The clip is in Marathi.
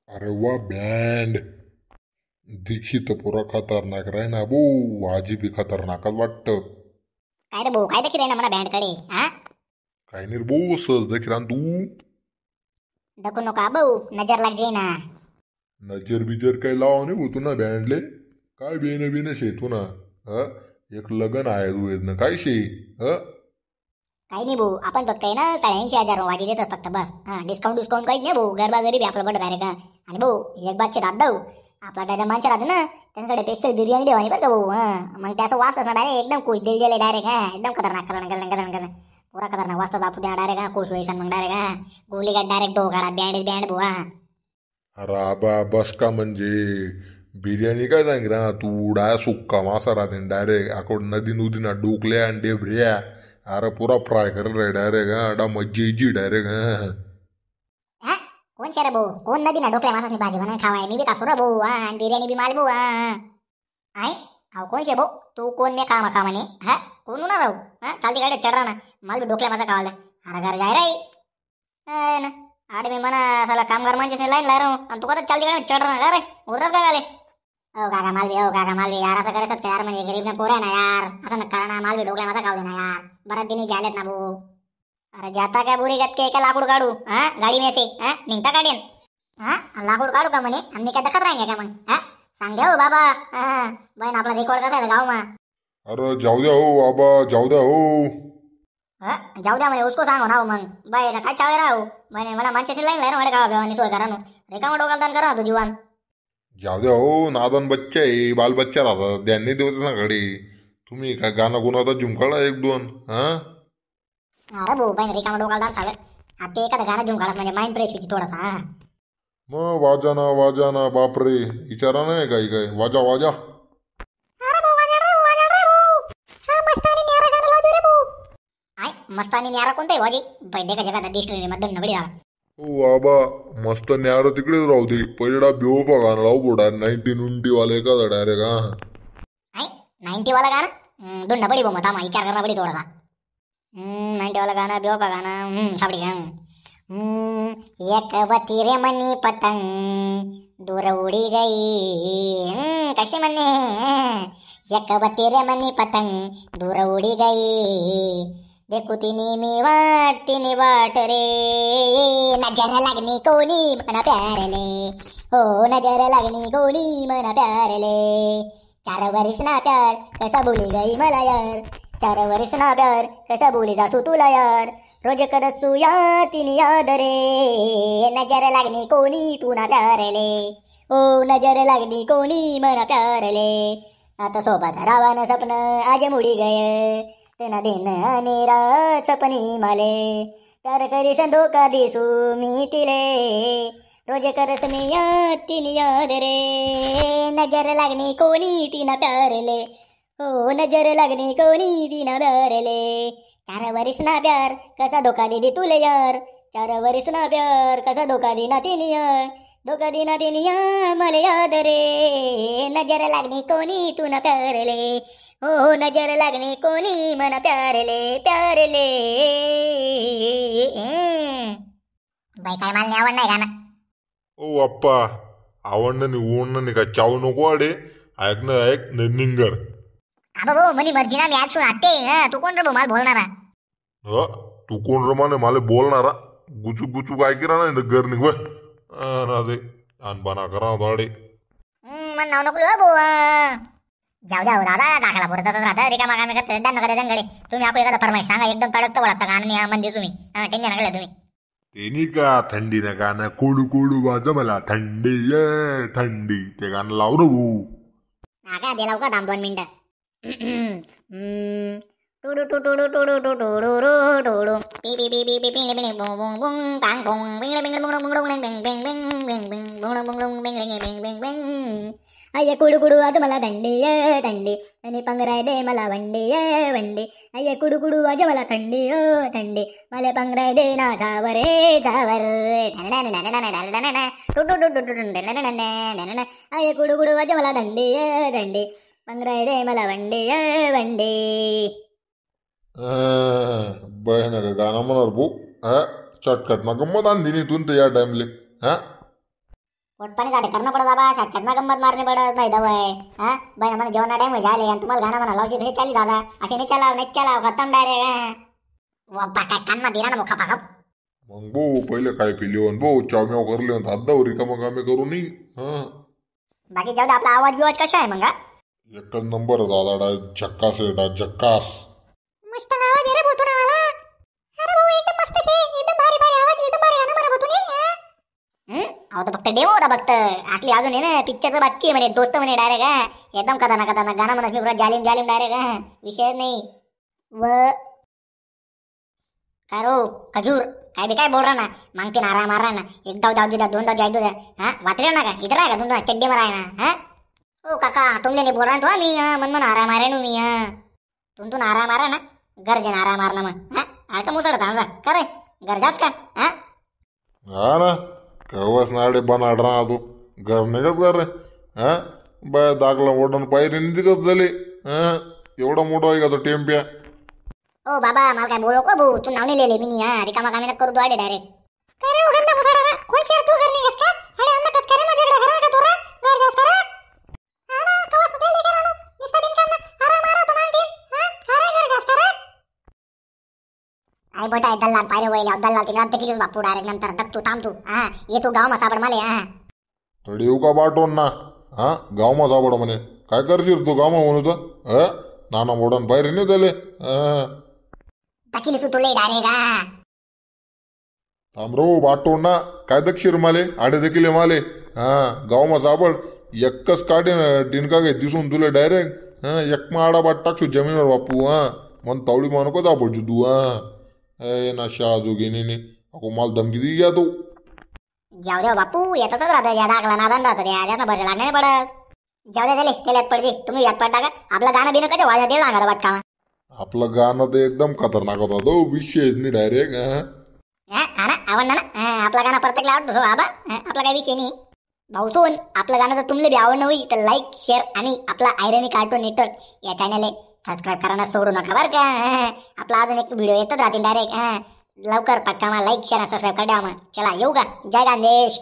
अरे वा बँड दिखी तर पुरा खतरनाक राही ना बो. आजी बी खतरनाकच वाटतं. काय रे भाऊ, काय देखील ना म्हणा बँड कडे हा. काही नाही रे बो, सहज देखील आणि तू दखू नका भाऊ, नजर लाग जाई ना. नजर बिजर काही लावा नाही होतो ना बँडले. काय बेन बिन शेतू ना. ह एक लगन आहे तू काय शे. ह काही नाही भाऊ, आपण फक्त आहे ना 87,000 वाजी देतोस फक्त बस. हा, डिस्काउंट काहीच नाही भाऊ, गरबा गरीबी आपलं बट डायरेक्ट. आणि भाऊ एक बातची राहत भाऊ, आपला दादा माणसं राहते ना त्यांच्याकडे स्पेशल बिर्याणी देवानी बरं का भाऊ. हा मग त्याचं वास असणार डायरेक्ट एकदम खुश दिल गेले डायरेक्ट. हा एकदम खतरनाक खतरनाक पुरा खतरनाक वाजता बापू द्या डायरेक्ट. हा खुश व्हायचा मग डायरेक्ट. हा गोलीगाड डायरेक्ट डो काढा बँड बँड भाऊ. हा अरे आबा बस का म्हणजे बिर्याणी काय सांग ना तू डाय सुक्का मासा राहते डायरेक्ट आकोड नदी नुदी ना डोकल्या आणि डेबऱ्या. अरे पुरा फ्राय कर रे डायरेक्ट. हा डा मज्जेची डायरेक्ट. हा हा कोण शे रे भाऊ, कोण नदी ना डोकल्या मासाची भाजी बनवून खावाय मी बी तासू रे भाऊ. हा आणि बिर्याणी बी माल भाऊ. हा आहे अहो कोण शे भाऊ तू, कोण मी कामा कामाने. हा कोण ना राहू. हा चालती गाडी चढ ना माल बी डोकल्या मासा खावाले. अरे घर जाय राई ना. अरे मी म्हणा साला कामगार माणसाने लाईन ला राहू आणि तू कधी चालती गाडी चढ ना रे उरत का गाले. हो काका मालवी, हो काका मालवी यार असं करायचं का यार, म्हणजे गरीब ना पोर आहे ना यार. असं नका ना, मालवी डोकल्या मासा खाऊ दे ना यार. बराच दिन झालेत ना भाऊ. अरे जाता काय बुरी गत के लाकूड काढू. हा गाडी में से हा निघता काढेन. हा लाकूड काढू का म्हणे आम्ही काय दखत राहीन का मग. हा सांग द्या हो बाबा. हा बहीण आपला रेकॉर्ड कसा आहे गाव मा. अरे जाऊ द्या हो आबा, जाऊ द्या हो. हा जाऊ द्या म्हणे उसको सांगो ना हो मग. बाई काय चावे राहू म्हणे मला माणसाची लाईन लाईन वाडे गावा भेवानी सोय करा नो. रेकामा डोकाल दान करा तू जीवन. जाऊ द्या हो, नादन बच्चा आहे, बाल बच्चा राहतात त्यांनी देवत ना घडी. तुम्ही काय गाणं गुणाचा झुमकाळा एक दोन. हा अरे भाऊ बहीण रेकामा डोकाल दान चालेल. आता ते एखादं गाणं घेऊन काढत म्हणजे माइंड फ्रेश होती थोडासा. हा मग वाजा ना बापरे. विचारा नाही काही काय वाजा वाजा. अरे भाऊ वाजव रे भाऊ. हा मस्तानी न्यारा गाणं लावतो रे भाऊ. आय मस्तानी न्यारा कोणतं आहे वाजी. बैठे का जगात डिस्ट्रिक्ट मध्ये नबडी झाला. ओ आबा मस्त न्यार तिकडेच राहू दे. पहिला बिओ बघा लावू बोडा 19 वाले का डायरेक्ट. हा आय 90 वाला गाणं दोन नबडी भाऊ मग विचार करना पडी थोडासा. 90 वाला गाणं बेव का गाणं साबडी गाणं. एक बती रे मनी पतंग दूर उडी गई. कशी म्हणणे एक बती रे मनी पतंग दूर उडी गई. देखू तिनी वाट रे. नजर लागनी कोणी मना प्यारले. हो नजर लागनी कोणी मना प्यारले. 4 वर्ष ना प्यार कैसा बोली गई मला यार. 4 वर्ष ना प्यार कैसा बोली जासू तुला यार. रोज करसू या तिनी याद रे. नजर लागनी कोणी तू ना प्यारले. ओ नजर लागनी कोणी मना प्यारले. आता सोबत रावानं सपन आज मुडी गय. तेना दिन आणि रात सपनी माले. प्यार करीस धोका दिसू मी तिले. रोज करस मी तिनी याद रे. नजर लागनी कोणी तिना प्यारले. हो नजर लागनी कोणी तिना प्यारले. 4 वर्ष ना प्यार कसा धोका दिदी तुले यार. 4 वर्ष ना प्यार कसा धोका दिना तिनी यार. धोका दिना तिनी यार मला याद रे. नजर लागनी कोणी तू ना प्यारले. हो नजर लागनी कोणी मना प्यारले प्यारले. बाई काय मला नाही आवड नाही गाणं. ओ अप्पा आवडणं नाही ओढणं नाही काय चावू नको अडे. ऐक ना ऐक निंगर. अबा भाऊ मनी मर्जी ना मी आज आते. तू कोण रे भाऊ मला बोलणारा. ह तू कोण रमाने मला बोलणारा. गुचूक गुचूक ऐकी ना नाही घर निघ ना दे अनबाना करा दाडे. मन नाव नको भाऊ. जाऊ द्या हो दादा टाकाला पुरत राहता रिकामा कामे करते द्या नका दंगडे. तुम्ही आपण एखादा फरमाईश सांगा एकदम तडक तर वळता गाणं मी म्हणजे तुम्ही टेन्शन नका तुम्ही. तेनी का थंडी ना गाणं कोडू कोडू वाज मला थंडी ये थंडी ते गाणं लाव रे भाऊ. का दे लावू का थांब 2 मिनिटं. टुडू टू टुडू टुडू टू टुडू रू टुडू पी पी पी पी पी पी पी बुंग बुंग बुंग कांग बुंग बिंग बिंग बुंग बुंग बुंग बिंग बिंग बिंग बिंग बिंग बुंग बुंग बुंग बिंग बिंग बिंग बिंग. अय्य कुडू कुडू आज मला थंडी ये थंडी. आणि पंगराय दे मला वंडी ये वंडी. अय्य कुडू कुडू आज मला थंडी ओ थंडी. मला पंगराय दे ना झावर रे झावर. अय्य कुडू कुडू आज मला थंडी ये थंडी. पंगराय दे मला वंडी ये वंडी. बहन का गाणं म्हणणार भाऊ. हा चटकट ना गंमत आणली तून तर या टाइमले. हा पोटपाणी साठी करणं पडत बाबा, शॉर्टकट ना गंमत मारणे पडत नाही दवाई. हा बाई म्हणा जेवणा टाइम झाले आणि तुम्हाला गाणं म्हणा लावशी हे चाली दादा, असे नाही चालाव खतम डायरेक्ट. बाप्पा काय कानमा दिला ना मुखा पाकप. मग भाऊ पहिले काय पिले भाऊ चावम्याव करले हात रिकामा कामे करू नये. हा बाकी जाऊ दे, आपला आवाज बिवाज कसा आहे मग? एकच नंबर दादा, झक्कास आहे झक्कास. मस्त आवाज रे भूतू नावाला. अरे भाऊ एकदम मस्त शे, एकदम भारी भारी आवाज, एकदम भारी गाणं म्हणा भूतू नी. अहो तर फक्त डेमो होता फक्त, असली अजून आहे ना पिक्चरचं बाकी म्हणे, दोस्त म्हणे डायरेक्ट एकदम खतरनाक गाणं म्हणत मी पुरा जालिम डायरेक्ट विषय नाही. व काय रो खजूर काय बी काय बोल रहा ना, मागते ना आराम मारा ना, एक डाव जाऊ द्या, दोन डाव जाऊ द्या. हा वाटले ना का इधर आहे का तुमचा चड्डी माराय ना. हा ओ काका तुमले नाही बोल रहा तो मी मन आराम मारे नु मी. तुमतून आराम मारा ना, गरजे ना आराम मारना मग. हा का मुसळ थांबा का रे गरजाच का. हा ना कवच नाडे बनाड राहा तू घर निघत कर रे. हा बाय दागला ओढून पायरी निघत झाले. हा एवढा मोठा आहे का तो टेम्प्या. ओ बाबा मला काय बोलो को भाऊ, तू नाव नाही लिहिले मी रिकामा कामी करू दो डायरेक्ट. करे ओ गंदा मुसळा रा कोण शेर तू घर निघस का. अरे अन्न कत करे ना जेडा घरा का तोरा घर जास करा. आना कवास दिल्ली करा नो निस्ता दिन काम आराम मारा तो मांगती. अरे घर जास करा. आई बेटा दल्लाल पायरे वैला दल्लाल तिकडे तकिलीस बापू डायरेक्ट नंतर दक तू थांब तू. ये तू गाव मा सापड माले. तडी येऊ का बाटोन ना. हा गाव मा सापड म्हणे काय करशील तू गाव मा म्हणू तर नाना मोडन पायरी नाही दिले. तकिलीस तुले डायरेक्ट. थांबरो बाटोन ना काय दक्षिर माले आडे देखील माले. हा गाव मा सापड एकच काढे डिनका घे दिसून तुले डायरेक्ट. एक मा आडा बाट टाकशो जमीनवर बापू. मन तावडी मा नको सापडशो तू. ना शहा जोगेने अको माल धमकी दी गया तू. जाऊ दे बापू येतच राहतं या दागला नादान राहतं त्या बरं लागणार पडत. जाऊ दे त्याला त्याला यात पडते तुम्ही यात पडता का. आपलं गाणं बिणं कसं वाजा दे लागत वाटका. आपलं गाणं तर एकदम खतरनाक होता तो विषय नाही डायरेक्ट. ना आवडणार ना आपलं गाणं प्रत्येकला आवडतो बाबा. आपला काही विषय नाही भाऊ. सोन आपलं गाणं जर तुमले बी आवडणं होईल तर लाईक शेअर आणि आपला आयरनी कार्टून नेटवर्क या चॅनल सबस्क्राईब करायला सोडू नका बरं का. आपला अजून एक व्हिडिओ येतच राहतील डायरेक्ट. लवकर पटका लाईक शेअर सबस्क्राईब कर द्या. मग चला येऊ का. जय गांधेश.